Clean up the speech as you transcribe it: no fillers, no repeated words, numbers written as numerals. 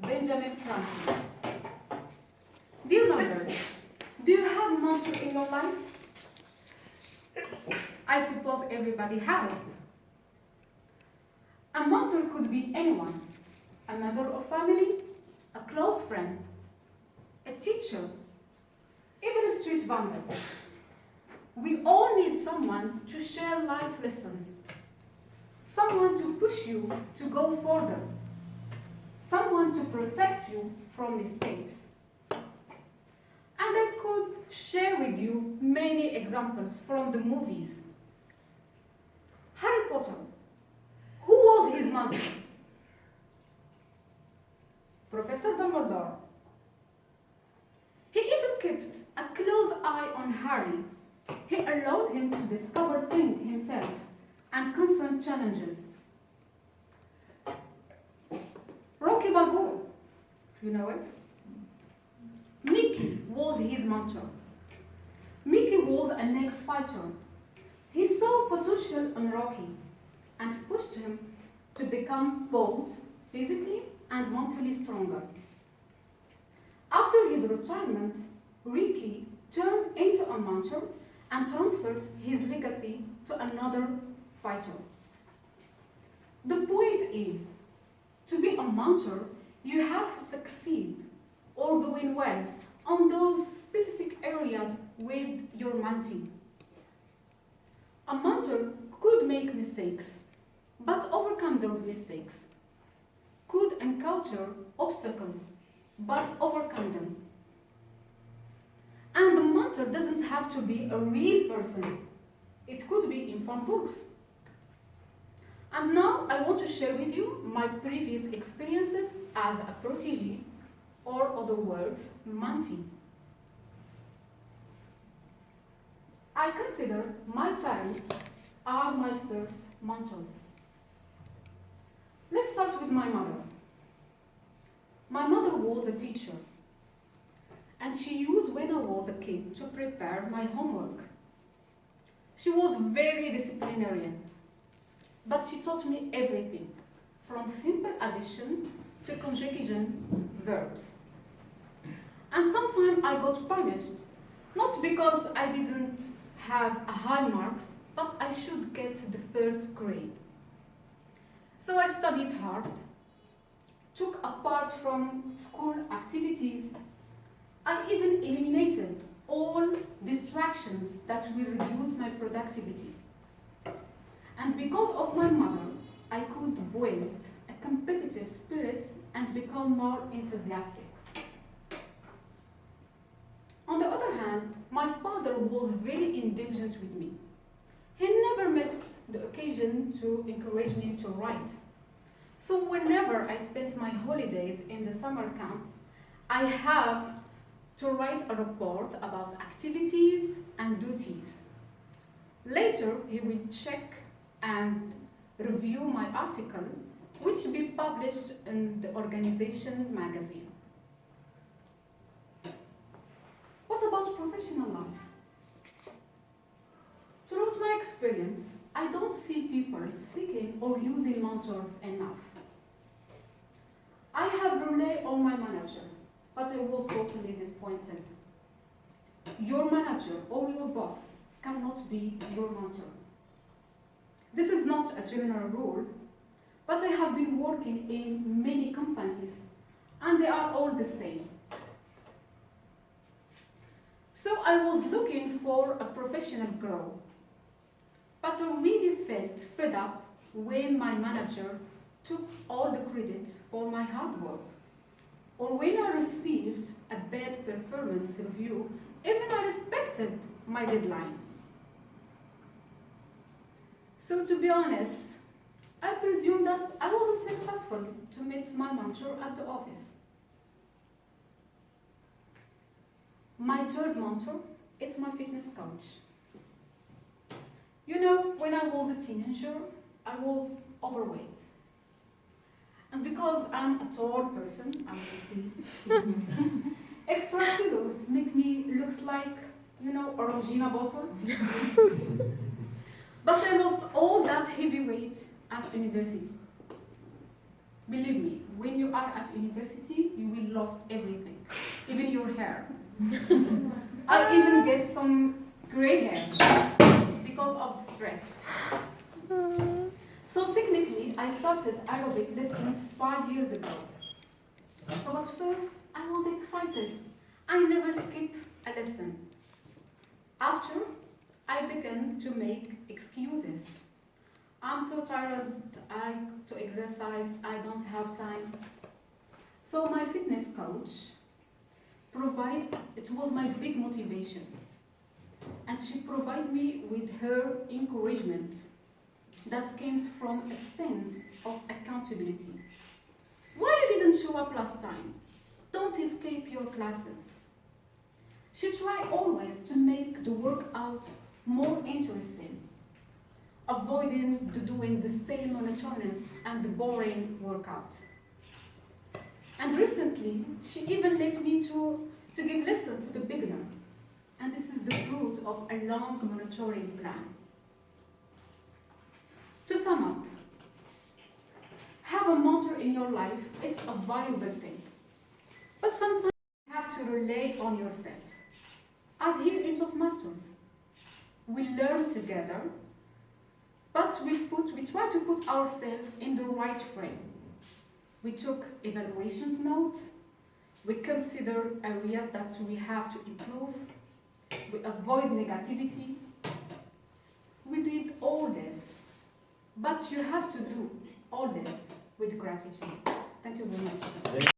Benjamin Franklin. Dear members, do you have a mentor in your life? I suppose everybody has. A mentor could be anyone, a member of family, a close friend, a teacher, even a street vendor. We all need someone to share life lessons, someone to push you to go further, someone to protect you from mistakes. And I could share with you many examples from the movies. Harry Potter, who was his mentor? Professor Dumbledore. He even kept a close eye on Harry. He allowed him to discover things himself and confront challenges. Rocky Balboa, you know it? Mickey was his mentor. Mickey was an ex-fighter. He saw potential in Rocky and pushed him to become both physically and mentally stronger. After his retirement, Ricky turned into a mentor and transferred his legacy to another fighter. The point is, to be a mentor, you have to succeed or doing well on those specific areas with your mentee. A mentor could make mistakes, but overcome those mistakes. Could encounter obstacles, but overcome them. And the mentor doesn't have to be a real person. It could be in from books. And now I want to share with you my previous experiences as a protégé, or other words, mentee. I consider my parents are my first mentors. Let's start with my mother. My mother was a teacher, and she used when I was a kid to prepare my homework. She was very disciplinarian, but she taught me everything, from simple addition to conjugation verbs. And sometimes I got punished, not because I didn't have a high marks, but I should get the first grade. So I studied hard, took a part from school activities. I even eliminated all distractions that will reduce my productivity. And because of my mother, I could build a competitive spirit and become more enthusiastic. On the other hand, my father was very indulgent with me. He never missed the occasion to encourage me to write. So whenever I spent my holidays in the summer camp, I have to write a report about activities and duties. Later, he will check and review my article, which will be published in the organization magazine. What about professional life? Throughout my experience, I don't see people seeking or using mentors enough. I have relied on my managers, but I was totally disappointed. Your manager or your boss cannot be your mentor. This is not a general rule, but I have been working in many companies, and they are all the same. So I was looking for a professional growth, but I really felt fed up when my manager took all the credit for my hard work, or when I received a bad performance review, even I respected my deadline. So to be honest, I presume that I wasn't successful to meet my mentor at the office. My third mentor, it's my fitness coach. You know, when I was a teenager, I was overweight. And because I'm a tall person, I will see, extra kilos make me look like, you know, Orangina bottle. But I lost all that heavy weight at university. Believe me, when you are at university, you will lost everything, even your hair. I even get some gray hair because of stress. So technically, I started Arabic lessons 5 years ago. So at first, I was excited. I never skip a lesson. After, I began to make excuses. I'm so tired to exercise, I don't have time. So my fitness coach it was my big motivation. And she provided me with her encouragement that came from a sense of accountability. Why you didn't show up last time? Don't escape your classes. She tried always to make the workout more interesting, avoiding doing the same monotonous and boring workout. And recently, she even let me to give lessons to the beginner. And this is the fruit of a long monitoring plan. To sum up, have a mentor in your life, it's a valuable thing. But sometimes you have to rely on yourself. As here in Toastmasters, we learn together, but we try to put ourselves in the right frame. We took evaluations note, we consider areas that we have to improve, we avoid negativity. We did all this, but you have to do all this with gratitude. Thank you very much.